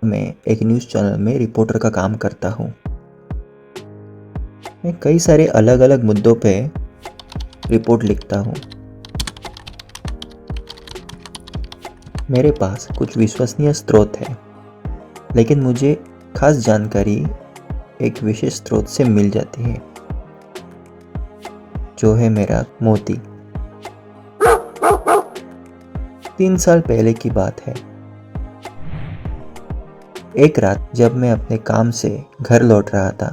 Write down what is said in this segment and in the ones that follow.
मैं एक news channel में रिपोर्टर का काम करता हूँ। मैं कई सारे अलग अलग मुद्दों पे रिपोर्ट लिखता हूँ। मेरे पास कुछ विश्वसनीय स्रोत है, लेकिन मुझे खास जानकारी एक विशेष स्रोत से मिल जाती है, जो है मेरा मोती। 3 साल पहले की बात है। एक रात जब मैं अपने काम से घर लौट रहा था,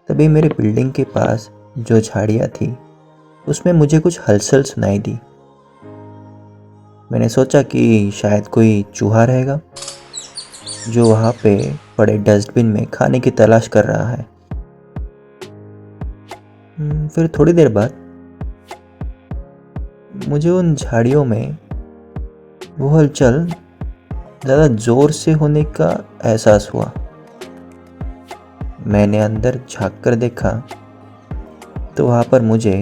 तभी मेरे बिल्डिंग के पास जो झाड़ियाँ थी, उसमें मुझे कुछ हलचल सुनाई दी। मैंने सोचा कि शायद कोई चूहा रहेगा जो वहाँ पे पड़े डस्टबिन में खाने की तलाश कर रहा है। फिर थोड़ी देर बाद मुझे उन झाड़ियों में वो हलचल ज़्यादा ज़ोर से होने का एहसास हुआ। मैंने अंदर झांक कर देखा तो वहाँ पर मुझे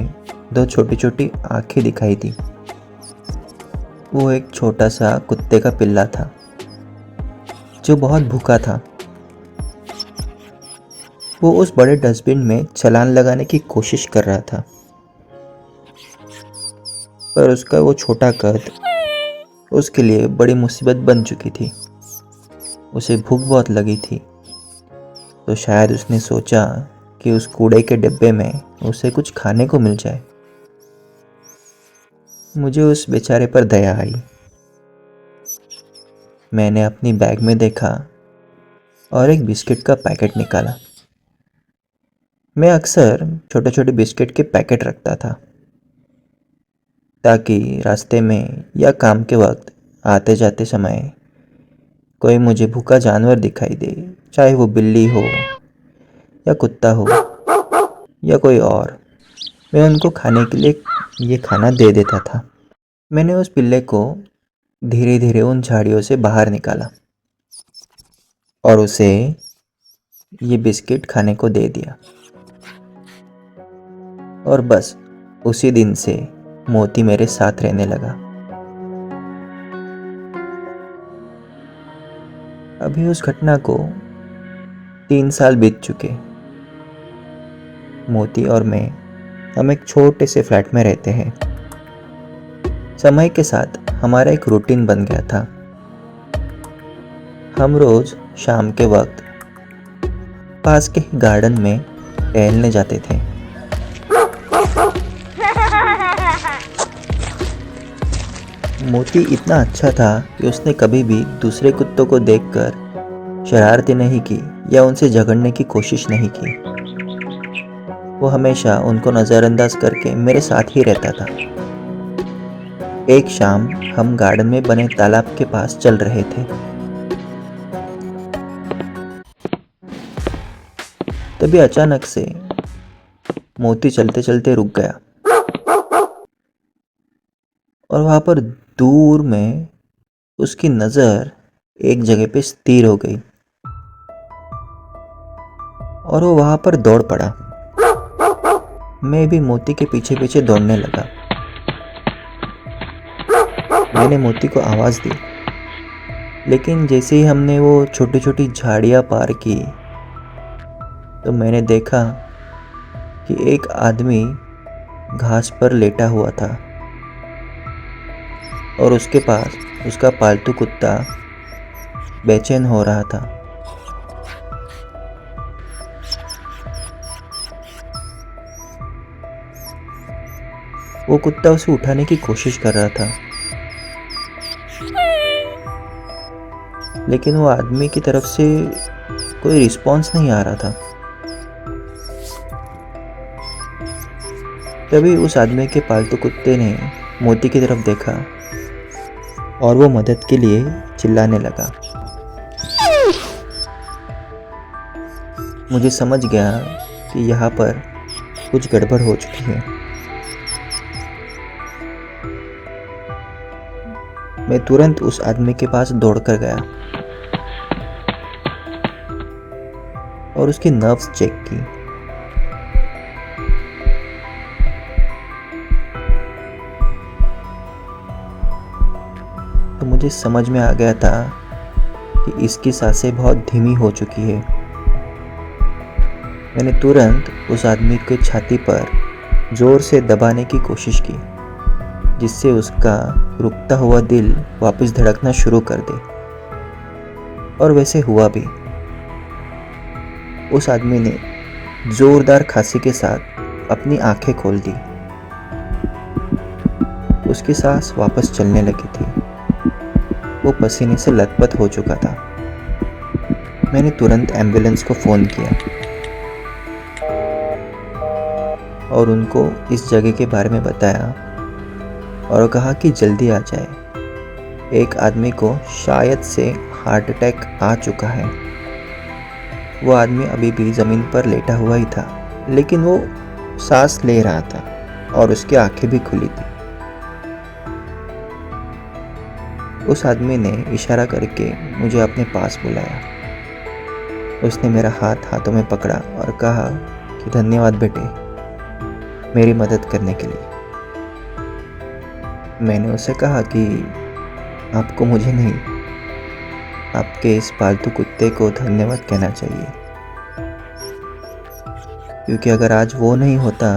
2 छोटी छोटी आँखें दिखाई दी। वो एक छोटा सा कुत्ते का पिल्ला था जो बहुत भूखा था। वो उस बड़े डस्टबिन में छलांग लगाने की कोशिश कर रहा था, पर उसका वो छोटा कद उसके लिए बड़ी मुसीबत बन चुकी थी। उसे भूख बहुत लगी थी, तो शायद उसने सोचा कि उस कूड़े के डिब्बे में उसे कुछ खाने को मिल जाए। मुझे उस बेचारे पर दया आई। मैंने अपनी बैग में देखा और एक बिस्किट का पैकेट निकाला। मैं अक्सर छोटे छोटे बिस्किट के पैकेट रखता था, ताकि रास्ते में या काम के वक्त आते जाते समय कोई मुझे भूखा जानवर दिखाई दे, चाहे वो बिल्ली हो या कुत्ता हो या कोई और, मैं उनको खाने के लिए ये खाना दे देता था। मैंने उस पिल्ले को धीरे धीरे उन झाड़ियों से बाहर निकाला और उसे ये बिस्किट खाने को दे दिया। और बस उसी दिन से मोती मेरे साथ रहने लगा। अभी उस घटना को 3 साल बीत चुके। मोती और मैं हम एक छोटे से फ्लैट में रहते हैं। समय के साथ हमारा एक रूटीन बन गया था। हम रोज शाम के वक्त पास के ही गार्डन में टहलने जाते थे। मोती इतना अच्छा था कि उसने कभी भी दूसरे कुत्तों को देखकर शरारतें नहीं की या उनसे झगड़ने की कोशिश नहीं की। वो हमेशा उनको नज़रअंदाज करके मेरे साथ ही रहता था। एक शाम हम गार्डन में बने तालाब के पास चल रहे थे। तभी अचानक से मोती चलते चलते रुक गया और वहां पर दूर में उसकी नज़र एक जगह पे स्थिर हो गई और वो वहां पर दौड़ पड़ा। मैं भी मोती के पीछे पीछे दौड़ने लगा। मैंने मोती को आवाज़ दी, लेकिन जैसे ही हमने वो छोटी छोटी झाड़ियाँ पार की, तो मैंने देखा कि एक आदमी घास पर लेटा हुआ था और उसके पास उसका पालतू कुत्ता बेचैन हो रहा था। वो कुत्ता उसे उठाने की कोशिश कर रहा था, लेकिन वो आदमी की तरफ से कोई रिस्पॉन्स नहीं आ रहा था। तभी उस आदमी के पालतू कुत्ते ने मोती की तरफ देखा और वो मदद के लिए चिल्लाने लगा। मुझे समझ गया कि यहाँ पर कुछ गड़बड़ हो चुकी है। मैं तुरंत उस आदमी के पास दौड़कर गया और उसकी नर्व्स चेक की। तो मुझे समझ में आ गया था कि इसकी सांसें बहुत धीमी हो चुकी है। मैंने तुरंत उस आदमी के छाती पर जोर से दबाने की कोशिश की, जिससे उसका रुकता हुआ दिल वापस धड़कना शुरू कर दे। और वैसे हुआ भी। उस आदमी ने जोरदार खांसी के साथ अपनी आंखें खोल दी। उसकी सांस वापस चलने लगी थी। वो पसीने से लथपथ हो चुका था। मैंने तुरंत एम्बुलेंस को फ़ोन किया और उनको इस जगह के बारे में बताया और कहा कि जल्दी आ जाए। एक आदमी को शायद से हार्ट अटैक आ चुका है। वो आदमी अभी भी ज़मीन पर लेटा हुआ ही था, लेकिन वो सांस ले रहा था और उसकी आंखें भी खुली थी। उस आदमी ने इशारा करके मुझे अपने पास बुलाया। उसने मेरा हाथ हाथों में पकड़ा और कहा कि धन्यवाद बेटे, मेरी मदद करने के लिए। मैंने उसे कहा कि आपको मुझे नहीं, आपके इस पालतू कुत्ते को धन्यवाद कहना चाहिए, क्योंकि अगर आज वो नहीं होता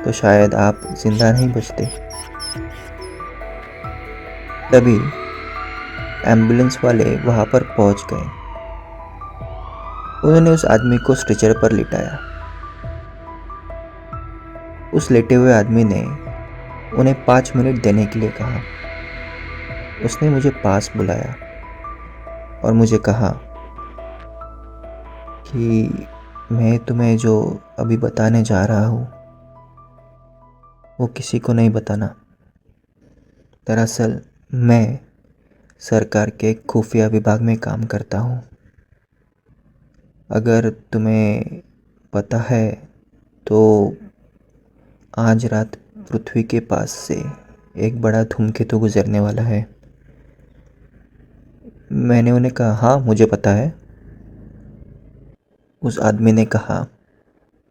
तो शायद आप जिंदा नहीं बचते। तभी एम्बुलेंस वाले वहां पर पहुंच गए। उन्होंने उस आदमी को स्ट्रेचर पर लिटाया। उस लेटे हुए आदमी ने उन्हें 5 मिनट देने के लिए कहा। उसने मुझे पास बुलाया और मुझे कहा कि मैं तुम्हें जो अभी बताने जा रहा हूँ वो किसी को नहीं बताना। दरअसल मैं सरकार के खुफिया विभाग में काम करता हूँ। अगर तुम्हें पता है तो आज रात पृथ्वी के पास से एक बड़ा धूमकेतु गुजरने वाला है। मैंने उन्हें कहा, हाँ मुझे पता है। उस आदमी ने कहा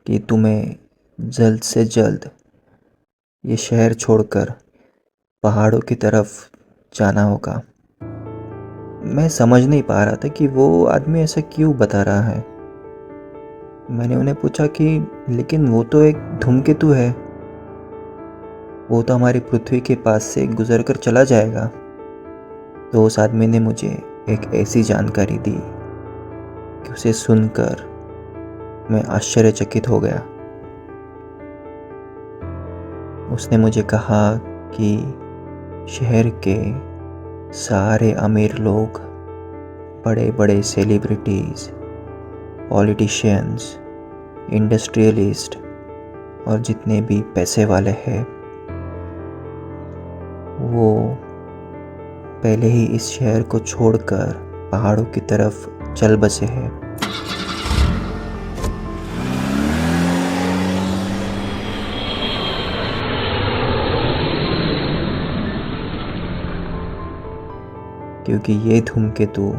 कि तुम्हें जल्द से जल्द ये शहर छोड़कर पहाड़ों की तरफ जाना होगा। मैं समझ नहीं पा रहा था कि वो आदमी ऐसा क्यों बता रहा है। मैंने उन्हें पूछा कि लेकिन वो तो एक धूमकेतु है, वो तो हमारी पृथ्वी के पास से गुजर कर चला जाएगा। तो उस आदमी ने मुझे एक ऐसी जानकारी दी कि उसे सुनकर मैं आश्चर्यचकित हो गया। उसने मुझे कहा कि शहर के सारे अमीर लोग, बड़े बड़े सेलिब्रिटीज़, पॉलिटिशियंस, इंडस्ट्रियलिस्ट और जितने भी पैसे वाले हैं, वो पहले ही इस शहर को छोड़कर पहाड़ों की तरफ चल बसे हैं। क्योंकि ये धूमकेतु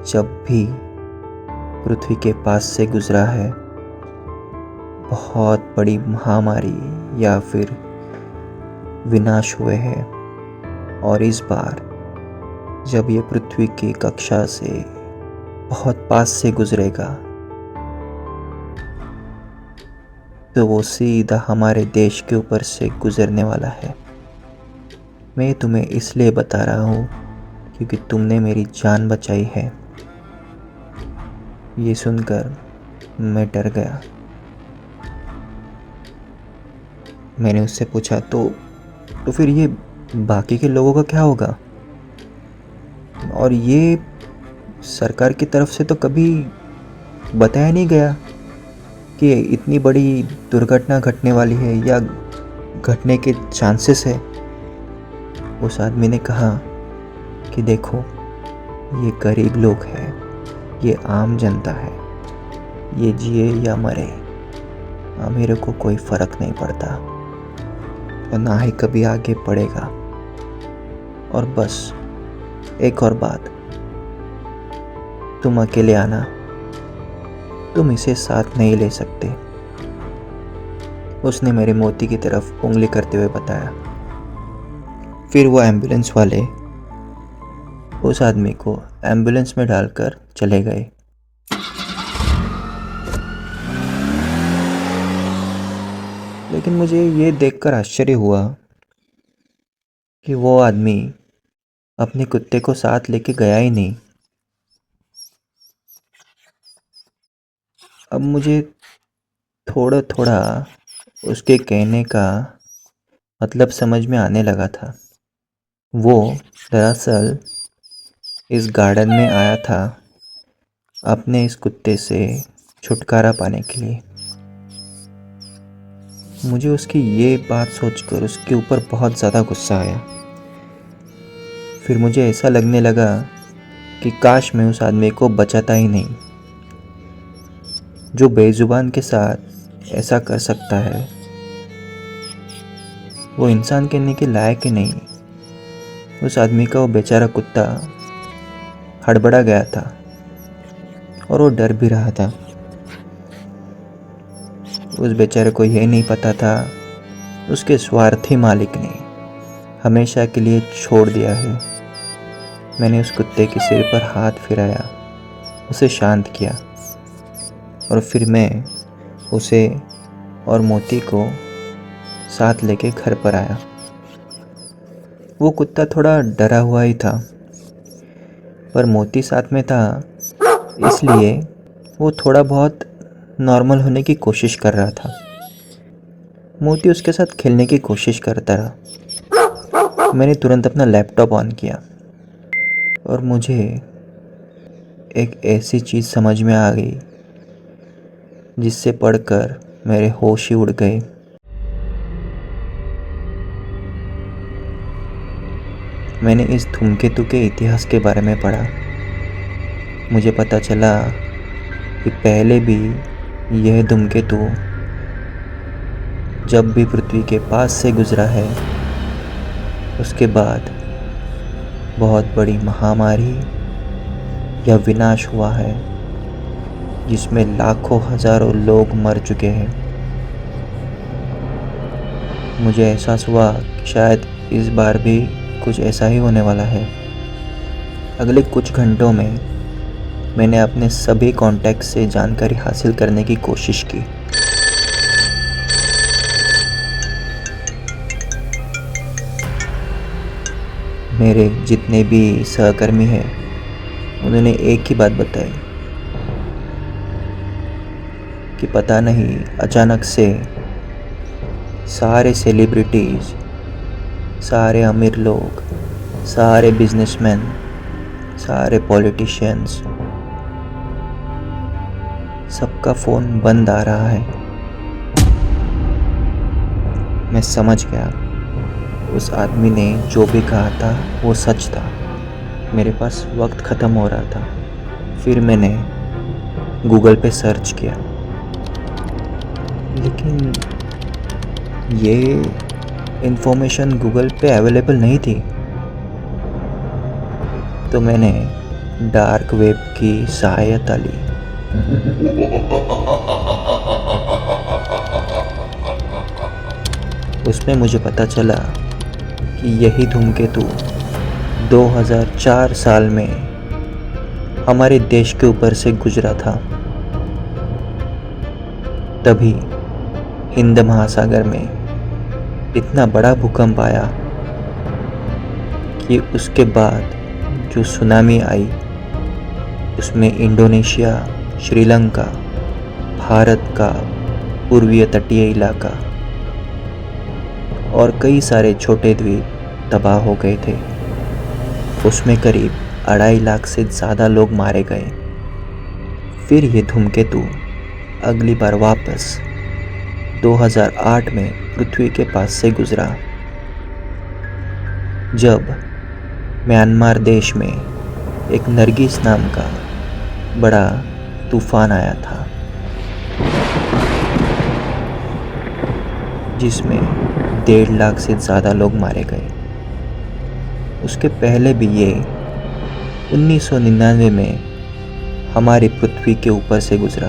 जब भी पृथ्वी के पास से गुजरा है, बहुत बड़ी महामारी या फिर विनाश हुए हैं। और इस बार जब ये पृथ्वी की कक्षा से बहुत पास से गुजरेगा तो वो सीधा हमारे देश के ऊपर से गुजरने वाला है। मैं तुम्हें इसलिए बता रहा हूँ क्योंकि तुमने मेरी जान बचाई है। ये सुनकर मैं डर गया। मैंने उससे पूछा, तो फिर ये बाकी के लोगों का क्या होगा? और ये सरकार की तरफ से तो कभी बताया नहीं गया कि इतनी बड़ी दुर्घटना घटने वाली है या घटने के चांसेस है। उस आदमी ने कहा कि देखो, ये गरीब लोग हैं, ये आम जनता है, ये जिए या मरे, अमीरों को कोई फ़र्क नहीं पड़ता और ना ही कभी आगे बढ़ेगा। और बस एक और बात, तुम अकेले आना, तुम इसे साथ नहीं ले सकते। उसने मेरे मोती की तरफ उंगली करते हुए बताया। फिर वो एम्बुलेंस वाले उस आदमी को एम्बुलेंस में डालकर चले गए। लेकिन मुझे ये देखकर आश्चर्य हुआ कि वो आदमी अपने कुत्ते को साथ लेके गया ही नहीं। अब मुझे थोड़ा थोड़ा उसके कहने का मतलब समझ में आने लगा था। वो दरअसल इस गार्डन में आया था अपने इस कुत्ते से छुटकारा पाने के लिए। मुझे उसकी ये बात सोचकर उसके ऊपर बहुत ज़्यादा गुस्सा आया। फिर मुझे ऐसा लगने लगा कि काश मैं उस आदमी को बचाता ही नहीं। जो बेजुबान के साथ ऐसा कर सकता है वो इंसान कहने के लायक ही नहीं। उस आदमी का वो बेचारा कुत्ता हड़बड़ा गया था और वो डर भी रहा था। उस बेचारे को यह नहीं पता था उसके स्वार्थी मालिक ने हमेशा के लिए छोड़ दिया है। मैंने उस कुत्ते के सिर पर हाथ फिराया, उसे शांत किया और फिर मैं उसे और मोती को साथ लेके घर पर आया। वो कुत्ता थोड़ा डरा हुआ ही था, पर मोती साथ में था इसलिए वो थोड़ा बहुत नॉर्मल होने की कोशिश कर रहा था। मोती उसके साथ खेलने की कोशिश करता रहा। मैंने तुरंत अपना लैपटॉप ऑन किया और मुझे एक ऐसी चीज़ समझ में आ गई जिससे पढ़कर मेरे होश ही उड़ गए। मैंने इस धूमकेतु के इतिहास के बारे में पढ़ा। मुझे पता चला कि पहले भी यह धूमकेतु जब भी पृथ्वी के पास से गुजरा है उसके बाद बहुत बड़ी महामारी या विनाश हुआ है जिसमें लाखों हजारों लोग मर चुके हैं। मुझे एहसास हुआ कि शायद इस बार भी कुछ ऐसा ही होने वाला है। अगले कुछ घंटों में मैंने अपने सभी कॉन्टैक्ट से जानकारी हासिल करने की कोशिश की। मेरे जितने भी सहकर्मी हैं उन्होंने एक ही बात बताई कि पता नहीं अचानक से सारे सेलिब्रिटीज़, सारे अमीर लोग, सारे बिजनेसमैन, सारे पॉलिटिशियंस, सबका फ़ोन बंद आ रहा है। मैं समझ गया उस आदमी ने जो भी कहा था वो सच था। मेरे पास वक्त ख़त्म हो रहा था। फिर मैंने गूगल पे सर्च किया, लेकिन ये इन्फॉर्मेशन गूगल पे अवेलेबल नहीं थी। तो मैंने डार्क वेब की सहायता ली। उसमें मुझे पता चला कि यही धूमकेतु 2004 साल में हमारे देश के ऊपर से गुजरा था। तभी हिंद महासागर में इतना बड़ा भूकंप आया कि उसके बाद जो सुनामी आई उसमें इंडोनेशिया, श्रीलंका, भारत का पूर्वीय तटीय इलाका और कई सारे छोटे द्वीप तबाह हो गए थे। उसमें करीब 2.5 लाख से ज़्यादा लोग मारे गए। फिर ये धूमकेतु अगली बार वापस 2008 में पृथ्वी के पास से गुजरा, जब म्यांमार देश में एक नरगिस नाम का बड़ा तूफान आया था जिसमें 1.5 लाख से ज़्यादा लोग मारे गए। उसके पहले भी ये 1999 में हमारी पृथ्वी के ऊपर से गुजरा।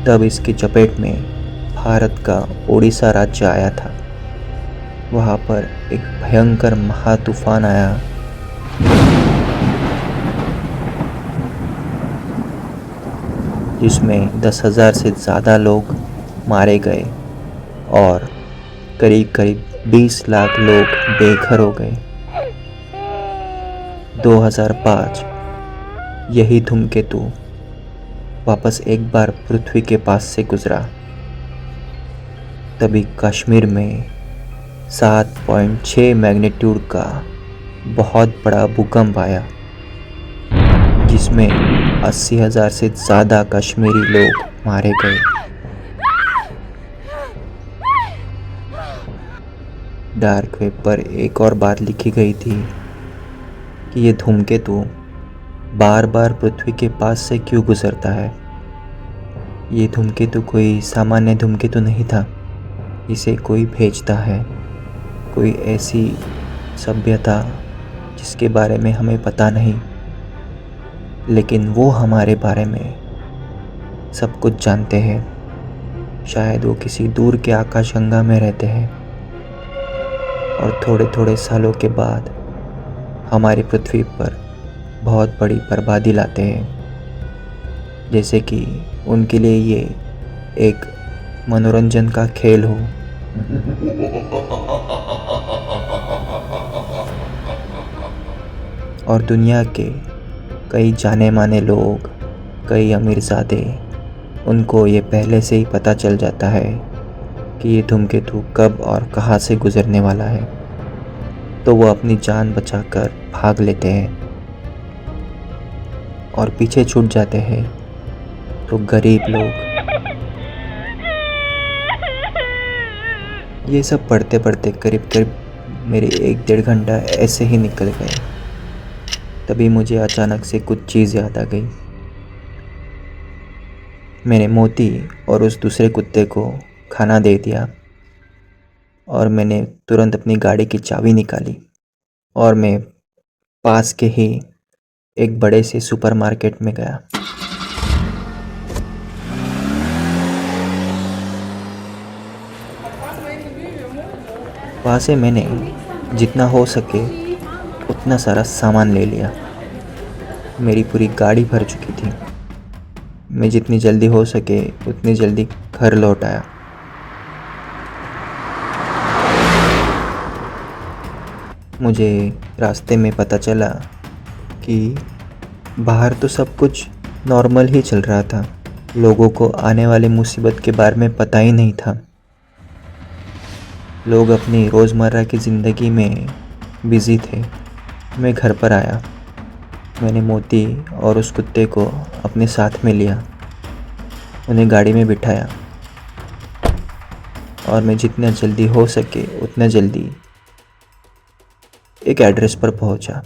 तब इसकी चपेट में भारत का ओडिशा राज्य आया था। वहाँ पर एक भयंकर महातूफान आया जिसमें 10,000 से ज़्यादा लोग मारे गए और करीब करीब 20 लाख लोग बेघर हो गए। 2005 यही धूमकेतु वापस एक बार पृथ्वी के पास से गुजरा। तभी कश्मीर में 7.6 मैग्नीट्यूड का बहुत बड़ा भूकंप आया, जिसमें 80,000 से ज़्यादा कश्मीरी लोग मारे गए। डार्क वेब पर एक और बात लिखी गई थी कि ये धूमकेतु बार बार पृथ्वी के पास से क्यों गुजरता है। ये धूमकेतु कोई सामान्य धूमकेतु नहीं था, इसे कोई भेजता है, कोई ऐसी सभ्यता जिसके बारे में हमें पता नहीं, लेकिन वो हमारे बारे में सब कुछ जानते हैं। शायद वो किसी दूर के आकाशगंगा में रहते हैं और थोड़े थोड़े सालों के बाद हमारी पृथ्वी पर बहुत बड़ी बर्बादी लाते हैं, जैसे कि उनके लिए ये एक मनोरंजन का खेल हो। और दुनिया के कई जाने माने लोग, कई अमीरजादे, उनको ये पहले से ही पता चल जाता है कि ये धूमकेतु कब और कहाँ से गुजरने वाला है, तो वो अपनी जान बचाकर भाग लेते हैं और पीछे छूट जाते हैं तो गरीब लोग। ये सब पढ़ते पढ़ते करीब करीब मेरे 1-1.5 घंटा ऐसे ही निकल गए। तभी मुझे अचानक से कुछ चीज़ याद आ गई। मैंने मोती और उस दूसरे कुत्ते को खाना दे दिया और मैंने तुरंत अपनी गाड़ी की चाबी निकाली और मैं पास के ही एक बड़े से सुपरमार्केट में गया। वहाँ से मैंने जितना हो सके उतना सारा सामान ले लिया। मेरी पूरी गाड़ी भर चुकी थी। मैं जितनी जल्दी हो सके उतनी जल्दी घर लौट आया। मुझे रास्ते में पता चला कि बाहर तो सब कुछ नॉर्मल ही चल रहा था। लोगों को आने वाली मुसीबत के बारे में पता ही नहीं था। लोग अपनी रोज़मर्रा की ज़िंदगी में बिज़ी थे। मैं घर पर आया। मैंने मोती और उस कुत्ते को अपने साथ में लिया, उन्हें गाड़ी में बिठाया और मैं जितना जल्दी हो सके उतना जल्दी एक एड्रेस पर पहुंचा।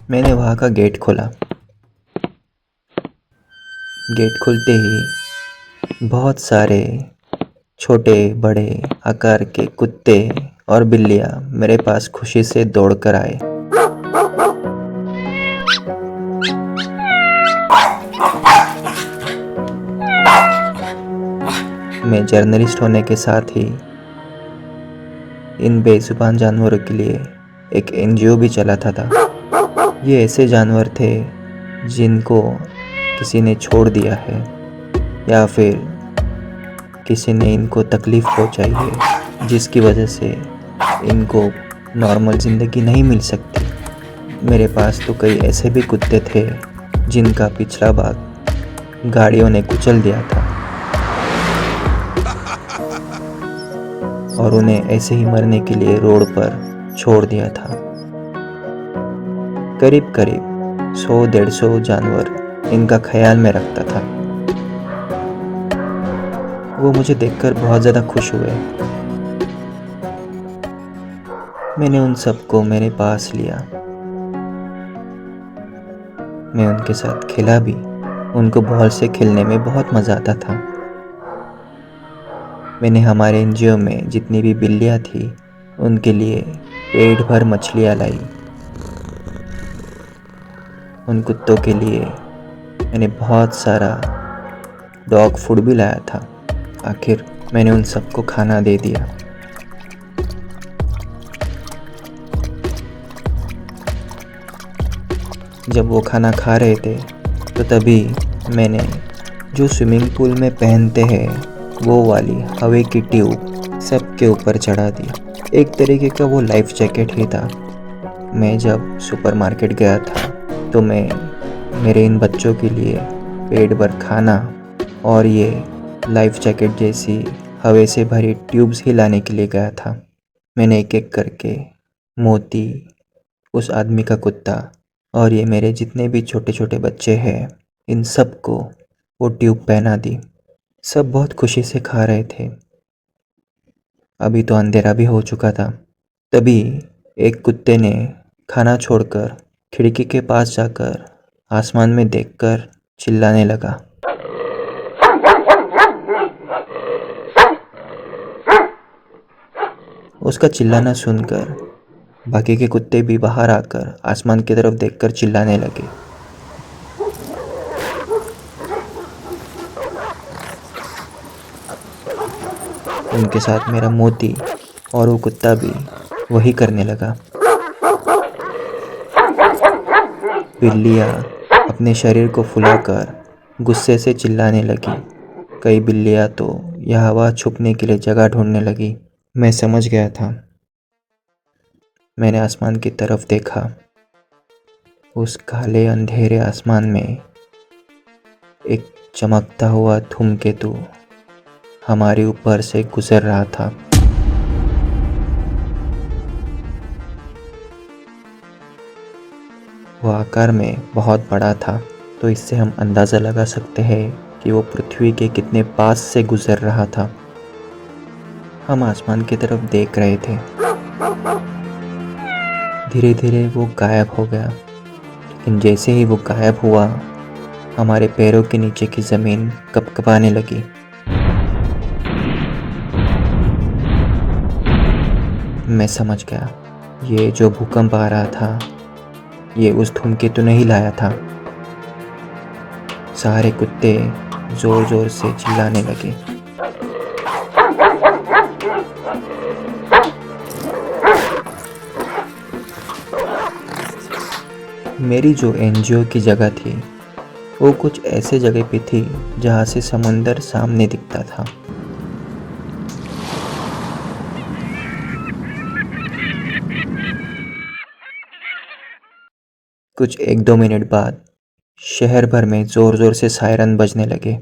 मैंने वहाँ का गेट खोला। गेट खुलते ही बहुत सारे छोटे बड़े आकार के कुत्ते और बिल्लियाँ मेरे पास खुशी से दौड़कर आए। मैं जर्नलिस्ट होने के साथ ही इन बेजुबान जानवरों के लिए एक एनजीओ भी चलाता था। ये ऐसे जानवर थे जिनको किसी ने छोड़ दिया है या फिर किसी ने इनको तकलीफ़ पहुंचाई है, जिसकी वजह से इनको नॉर्मल ज़िंदगी नहीं मिल सकती। मेरे पास तो कई ऐसे भी कुत्ते थे जिनका पिछला भाग गाड़ियों ने कुचल दिया था और उन्हें ऐसे ही मरने के लिए रोड पर छोड़ दिया था। करीब करीब 100-150 जानवर इनका ख्याल में रखता था। वो मुझे देखकर बहुत ज़्यादा खुश हुए। मैंने उन सबको मेरे पास लिया। मैं उनके साथ खेला भी। उनको बॉल से खेलने में बहुत मज़ा आता था। मैंने हमारे एनजीओ में जितनी भी बिल्लियाँ थी उनके लिए पेट भर मछलियाँ लाई। उन कुत्तों के लिए मैंने बहुत सारा डॉग फूड भी लाया था। आखिर मैंने उन सबको खाना दे दिया। जब वो खाना खा रहे थे तो तभी मैंने जो स्विमिंग पूल में पहनते हैं वो वाली हवा की ट्यूब सबके ऊपर चढ़ा दी। एक तरीके का वो लाइफ जैकेट ही था। मैं जब सुपरमार्केट गया था तो मैं मेरे इन बच्चों के लिए पेट भर खाना और ये लाइफ जैकेट जैसी हवा से भरी ट्यूब्स ही लाने के लिए गया था। मैंने एक एक करके मोती, उस आदमी का कुत्ता और ये मेरे जितने भी छोटे छोटे बच्चे हैं इन सब को वो ट्यूब पहना दी। सब बहुत खुशी से खा रहे थे। अभी तो अंधेरा भी हो चुका था। तभी एक कुत्ते ने खाना छोड़कर खिड़की के पास जाकर आसमान में देखकर चिल्लाने लगा। उसका चिल्लाना सुनकर बाकी के कुत्ते भी बाहर आकर आसमान की तरफ देखकर चिल्लाने लगे। उनके साथ मेरा मोती और वो कुत्ता भी वही करने लगा। बिल्लियाँ अपने शरीर को फुलाकर गुस्से से चिल्लाने लगी। कई बिल्लियाँ तो यह हवा छुपने के लिए जगह ढूंढने लगी। मैं समझ गया था। मैंने आसमान की तरफ देखा। उस काले अंधेरे आसमान में एक चमकता हुआ धूमकेतु हमारे ऊपर से गुजर रहा था। वो आकार में बहुत बड़ा था, तो इससे हम अंदाज़ा लगा सकते हैं कि वो पृथ्वी के कितने पास से गुजर रहा था। हम आसमान की तरफ देख रहे थे। धीरे धीरे वो गायब हो गया, लेकिन जैसे ही वो गायब हुआ हमारे पैरों के नीचे की ज़मीन कँपकँपाने लगी। मैं समझ गया, ये जो भूकंप आ रहा था ये उस धूमकेतु ने ही लाया था। सारे कुत्ते जोर जोर से चिल्लाने लगे। मेरी जो एनजीओ की जगह थी वो कुछ ऐसे जगह पे थी जहाँ से समुंदर सामने दिखता था। कुछ 1-2 मिनट बाद शहर भर में ज़ोर ज़ोर से सायरन बजने लगे।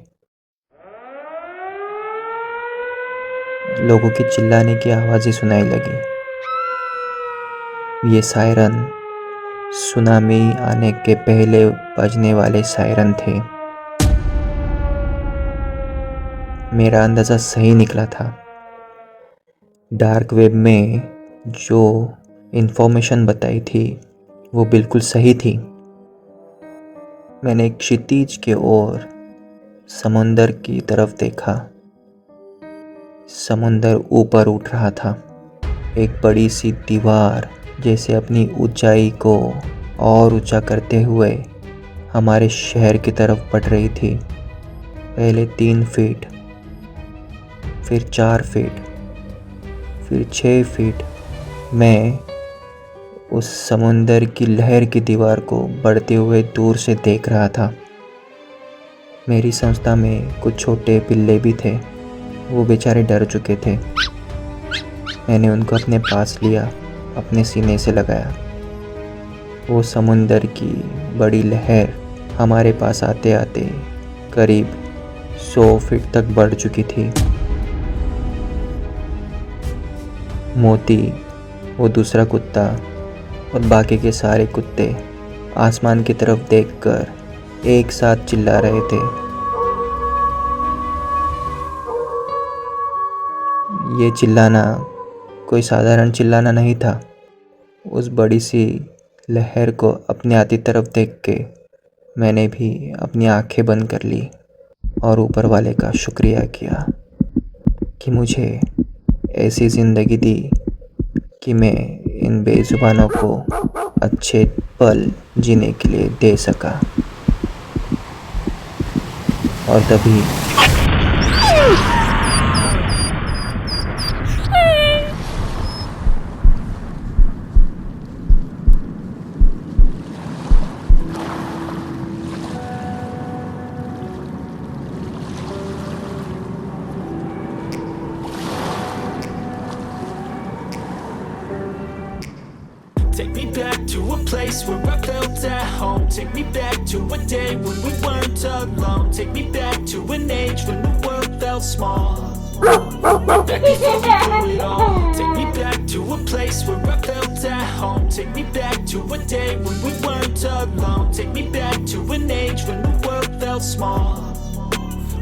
लोगों की चिल्लाने की आवाज़ें सुनाई लगी। ये सायरन सुनामी आने के पहले बजने वाले सायरन थे। मेरा अंदाज़ा सही निकला था। डार्क वेब में जो इन्फॉर्मेशन बताई थी वो बिल्कुल सही थी। मैंने क्षितिज के ओर समुंदर की तरफ देखा। समुंदर ऊपर उठ रहा था। एक बड़ी सी दीवार जैसे अपनी ऊंचाई को और ऊंचा करते हुए हमारे शहर की तरफ बढ़ रही थी। पहले 3 फीट, फिर 4 फीट, फिर 6 फीट। मैं उस समुंदर की लहर की दीवार को बढ़ते हुए दूर से देख रहा था। मेरी संस्था में कुछ छोटे पिल्ले भी थे। वो बेचारे डर चुके थे। मैंने उनको अपने पास लिया, अपने सीने से लगाया। वो समुंदर की बड़ी लहर हमारे पास आते आते करीब 100 फीट तक बढ़ चुकी थी। मोती, वो दूसरा कुत्ता और बाकी के सारे कुत्ते आसमान की तरफ देखकर एक साथ चिल्ला रहे थे। ये चिल्लाना कोई साधारण चिल्लाना नहीं था। उस बड़ी सी लहर को अपने आती तरफ देख के मैंने भी अपनी आंखें बंद कर ली और ऊपर वाले का शुक्रिया किया कि मुझे ऐसी ज़िंदगी दी कि मैं इन बेज़ुबानों को अच्छे पल जीने के लिए दे सका। और तभी Take me back to a place where I felt at home. Take me back to a day when we weren't alone. Take me back to an age when the world felt small. Back before we blew it all. Take me back to a place where I felt at home. Take me back to a day when we weren't alone. Take me back to an age when the world felt small.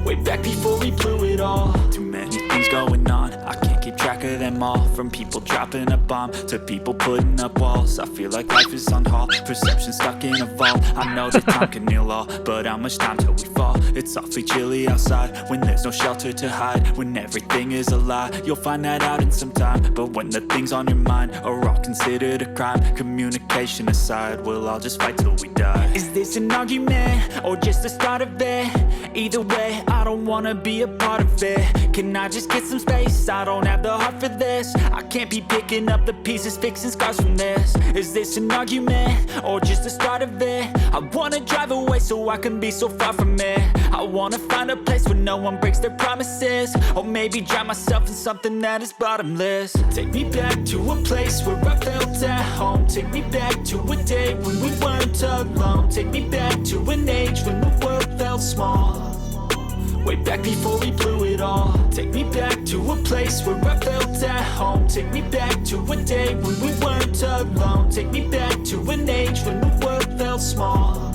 Way back before we blew it all. Too many things going on, I can't keep track of them all. From people dropping a bomb to people putting up walls. I feel like life is on hold, perception stuck in a vault. I know that time can heal all, but how much time till we fall? It's awfully chilly outside when there's no shelter to hide. When everything is a lie, you'll find that out in some time. But when the things on your mind are all considered a crime, communication aside, we'll all just fight till we die. Is this an argument or just the start of it? Either way, I don't wanna be a part of it. Can I just get some space? I don't have the heart for this. I can't be picking up the pieces, fixing scars from this. Is this an argument or just the start of it? I wanna drive away so I can be so far from it. I wanna find a place where no one breaks their promises. Or maybe drown myself in something that is bottomless. Take me back to a place where I felt at home. Take me back to a day when we weren't alone. Take me back to an age when the world felt small. Way back before we blew it all. Take me back to a place where I felt at home. Take me back to a day when we weren't alone. Take me back to an age when the world felt small.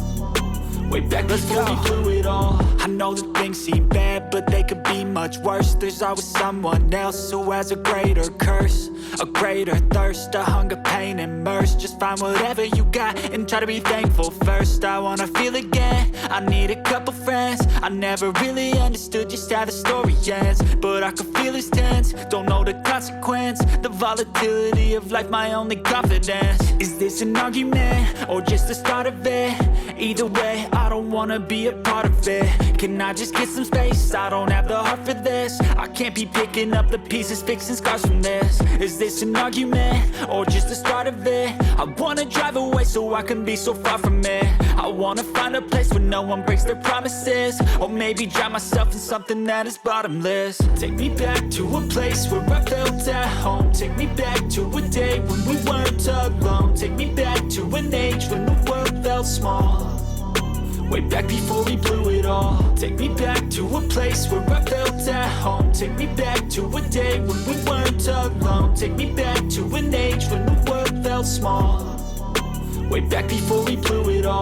Way back before we blew it all. I know that things seem bad, but they could be much worse. There's always someone else who has a greater curse, a greater thirst, a hunger, pain, and mercy. Just find whatever you got and try to be thankful first. I wanna feel again, I need a couple friends. I never really understood just how the story ends, but I can feel it's tense, don't know the consequence. The volatility of life, my only confidence. Is this an argument or just the start of it? Either way, I don't wanna be a part of it. Can I just get some space? I don't have the heart for this. I can't be picking up the pieces, fixing scars from this. Is this an argument or just the start of it? I wanna drive away so I can be so far from it. I wanna find a place where no one breaks their promises. Or maybe drown myself in something that is bottomless. Take me back to a place where I felt at home. Take me back to a day when we weren't alone. Take me back to an age when the world felt small. Way back before we blew it all. Take me back to a place where I felt at home. Take me back to a day when we weren't alone. Take me back to an age when the world felt small. Way back before we blew it all.